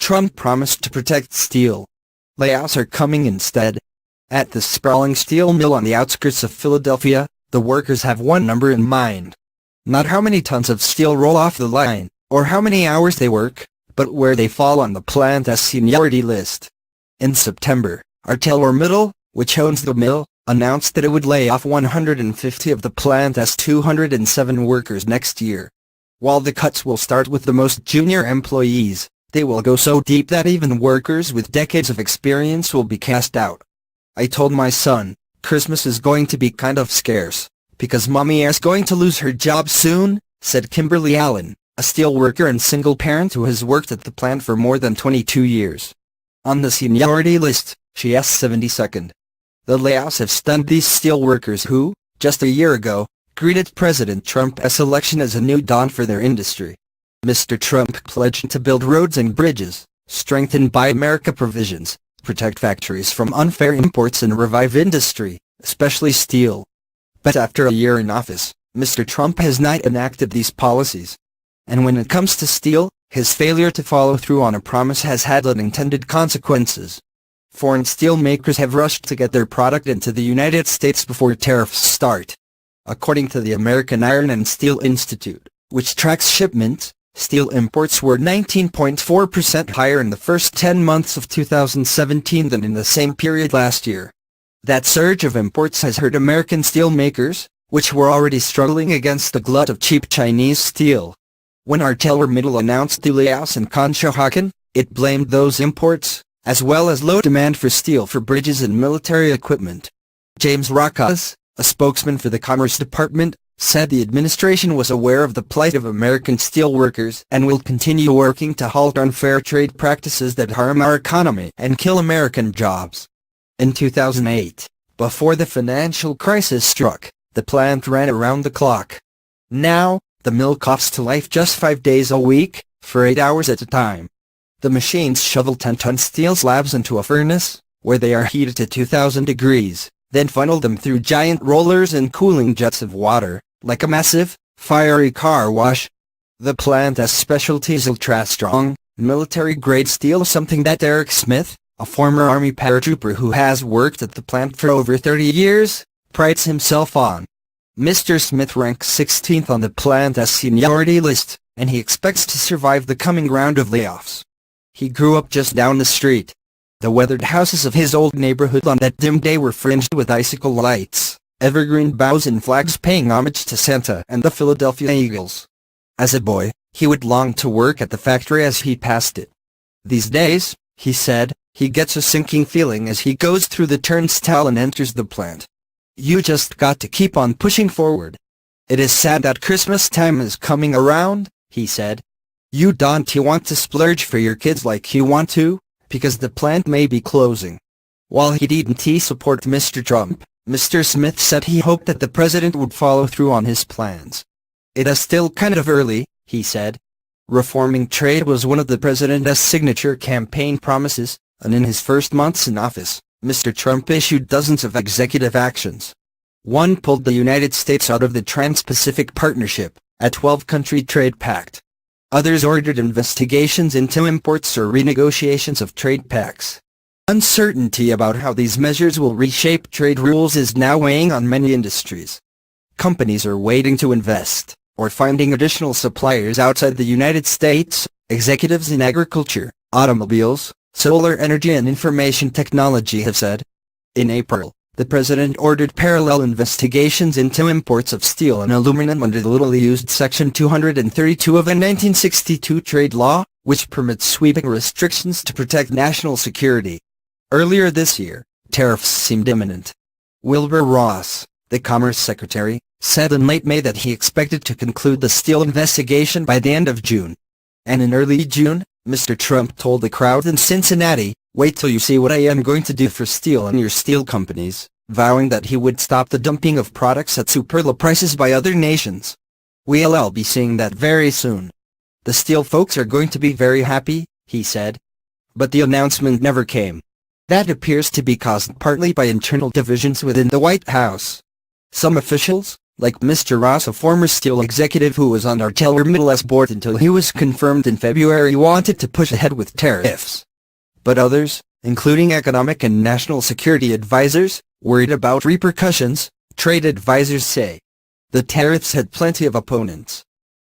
Trump promised to protect steel. Layoffs are coming instead. At the sprawling steel mill on the outskirts of Philadelphia, the workers have one number in mind. Not how many tons of steel roll off the line, or how many hours they work, but where they fall on the plant's seniority list. In September, ArcelorMittal, which owns the mill, announced that it would lay off 150 of the plant's 207 workers next year. While the cuts will start with the most junior employees, they will go so deep that even workers with decades of experience will be cast out. I told my son, Christmas is going to be kind of scarce, because mommy is going to lose her job soon, said Kimberly Allen, a steelworker and single parent who has worked at the plant for more than 22 years. On the seniority list, she is 72nd. The layoffs have stunned these steelworkers who, just a year ago, greeted President Trump's election as a new dawn for their industry. Mr. Trump pledged to build roads and bridges, strengthen Buy America provisions, protect factories from unfair imports and revive industry, especially steel. But after a year in office, Mr. Trump has not enacted these policies. And when it comes to steel, his failure to follow through on a promise has had unintended consequences. Foreign steel makers have rushed to get their product into the United States before tariffs start. According to the American Iron and Steel Institute, which tracks shipments, steel imports were 19.4% higher in the first 10 months of 2017 than in the same period last year. That surge of imports has hurt American steel makers, which were already struggling against the glut of cheap Chinese steel. When ArcelorMittal announced the layoffs in Conshohocken, it blamed those imports, as well as low demand for steel for bridges and military equipment. James Rocas, a spokesman for the Commerce Department, said the administration was aware of the plight of American steelworkers and will continue working to halt unfair trade practices that harm our economy and kill American jobs. In 2008, before the financial crisis struck, the plant ran around the clock. Now, the mill coughs to life just 5 days a week, for 8 hours at a time. The machines shovel 10-ton steel slabs into a furnace, where they are heated to 2,000 degrees, then funnel them through giant rollers and cooling jets of water, like a massive, fiery car wash. The plant's specialty is ultra-strong, military-grade steel, something that Eric Smith, a former Army paratrooper who has worked at the plant for over 30 years, prides himself on. Mr. Smith ranks 16th on the plant's seniority list, and he expects to survive the coming round of layoffs. He grew up just down the street. The weathered houses of his old neighborhood on that dim day were fringed with icicle lights, evergreen boughs and flags paying homage to Santa and the Philadelphia Eagles. As a boy, he would long to work at the factory as he passed it. These days, he said, he gets a sinking feeling as he goes through the turnstile and enters the plant. You just got to keep on pushing forward. It is sad that Christmas time is coming around, he said. You don't want to splurge for your kids like you want to, because the plant may be closing. While he didn't support Mr. Trump, Mr. Smith said he hoped that the president would follow through on his plans. It is still kind of early, he said. Reforming trade was one of the president's signature campaign promises, and in his first months in office, Mr. Trump issued dozens of executive actions. One pulled the United States out of the Trans-Pacific Partnership, a 12-country trade pact. Others ordered investigations into imports or renegotiations of trade pacts. Uncertainty about how these measures will reshape trade rules is now weighing on many industries. Companies are waiting to invest, or finding additional suppliers outside the United States. Executives in agriculture, automobiles, solar energy and information technology have said. In April, the president ordered parallel investigations into imports of steel and aluminum under the little used Section 232 of the 1962 trade law, which permits sweeping restrictions to protect national security. Earlier this year, tariffs seemed imminent. Wilbur Ross, the Commerce Secretary, said in late May that he expected to conclude the steel investigation by the end of June. And in early June, Mr. Trump told the crowd in Cincinnati, "Wait till you see what I am going to do for steel and your steel companies," vowing that he would stop the dumping of products at super low prices by other nations. We'll be seeing that very soon. The steel folks are going to be very happy, he said. But the announcement never came. That appears to be caused partly by internal divisions within the White House. Some officials, like Mr. Ross, a former steel executive who was on ArcelorMittal's board until he was confirmed in February, wanted to push ahead with tariffs. But others, including economic and national security advisors, worried about repercussions. Trade advisors say the tariffs had plenty of opponents.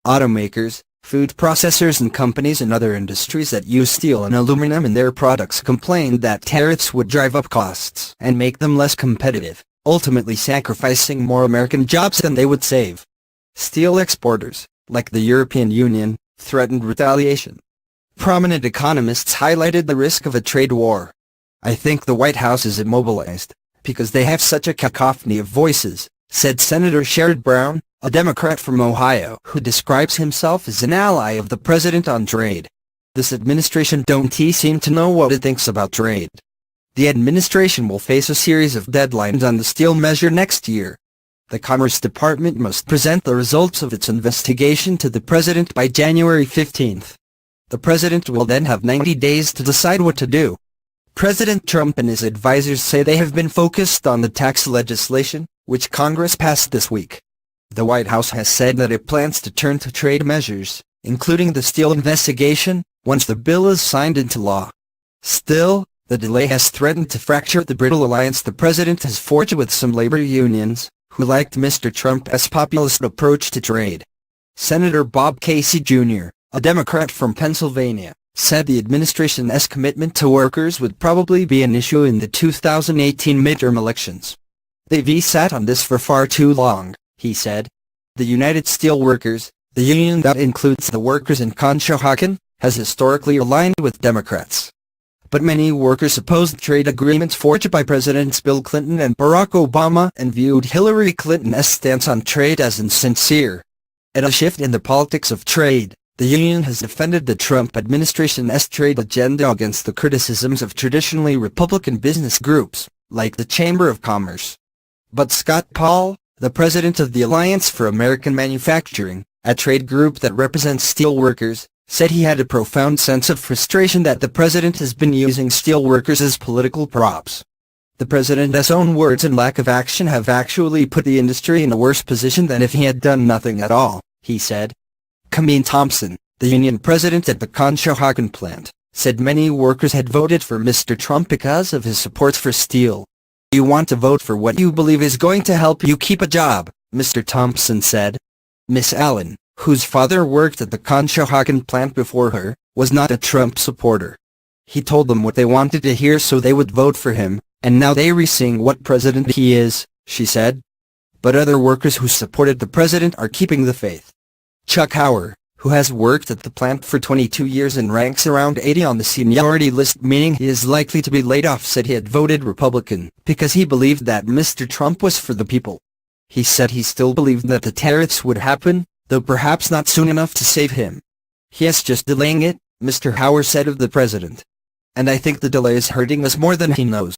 Automakers, food processors and companies in other industries that use steel and aluminum in their products complained that tariffs would drive up costs and make them less competitive, ultimately sacrificing more American jobs than they would save. Steel exporters, like the European Union, threatened retaliation. Prominent economists highlighted the risk of a trade war. "I think the White House is immobilized, because they have such a cacophony of voices," said Senator Sherrod Brown, a Democrat from Ohio who describes himself as an ally of the president on trade. "This administration don't seem to know what it thinks about trade." The administration will face a series of deadlines on the steel measure next year. The Commerce Department must present the results of its investigation to the president by January 15th. The president will then have 90 days to decide what to do. President Trump and his advisors say they have been focused on the tax legislation, which Congress passed this week. The White House has said that it plans to turn to trade measures, including the steel investigation, once the bill is signed into law. Still, the delay has threatened to fracture the brittle alliance the president has forged with some labor unions, who liked Mr. Trump's populist approach to trade. Senator Bob Casey Jr., a Democrat from Pennsylvania, said the administration's commitment to workers would probably be an issue in the 2018 midterm elections. "They've sat on this for far too long," he said. The United Steelworkers, the union that includes the workers in Conshohocken, has historically aligned with Democrats. But many workers opposed trade agreements forged by Presidents Bill Clinton and Barack Obama and viewed Hillary Clinton's stance on trade as insincere. At a shift in the politics of trade, the union has defended the Trump administration's trade agenda against the criticisms of traditionally Republican business groups, like the Chamber of Commerce. But Scott Paul, the president of the Alliance for American Manufacturing, a trade group that represents steelworkers, said he had a profound sense of frustration that the president has been using steelworkers as political props. The president's own words and lack of action have actually put the industry in a worse position than if he had done nothing at all, he said. Kameen Thompson, the union president at the Conshohocken plant, said many workers had voted for Mr. Trump because of his support for steel. "You want to vote for what you believe is going to help you keep a job," Mr. Thompson said. Miss Allen, whose father worked at the Conshohocken plant before her, was not a Trump supporter. "He told them what they wanted to hear so they would vote for him, and now they're seeing what president he is," she said. But other workers who supported the president are keeping the faith. Chuck Hauer, who has worked at the plant for 22 years and ranks around 80 on the seniority list, meaning he is likely to be laid off, said he had voted Republican because he believed that Mr. Trump was for the people. He said he still believed that the tariffs would happen, though perhaps not soon enough to save him. "He is just delaying it," Mr. Hauer said of the president. "And I think the delay is hurting us more than he knows."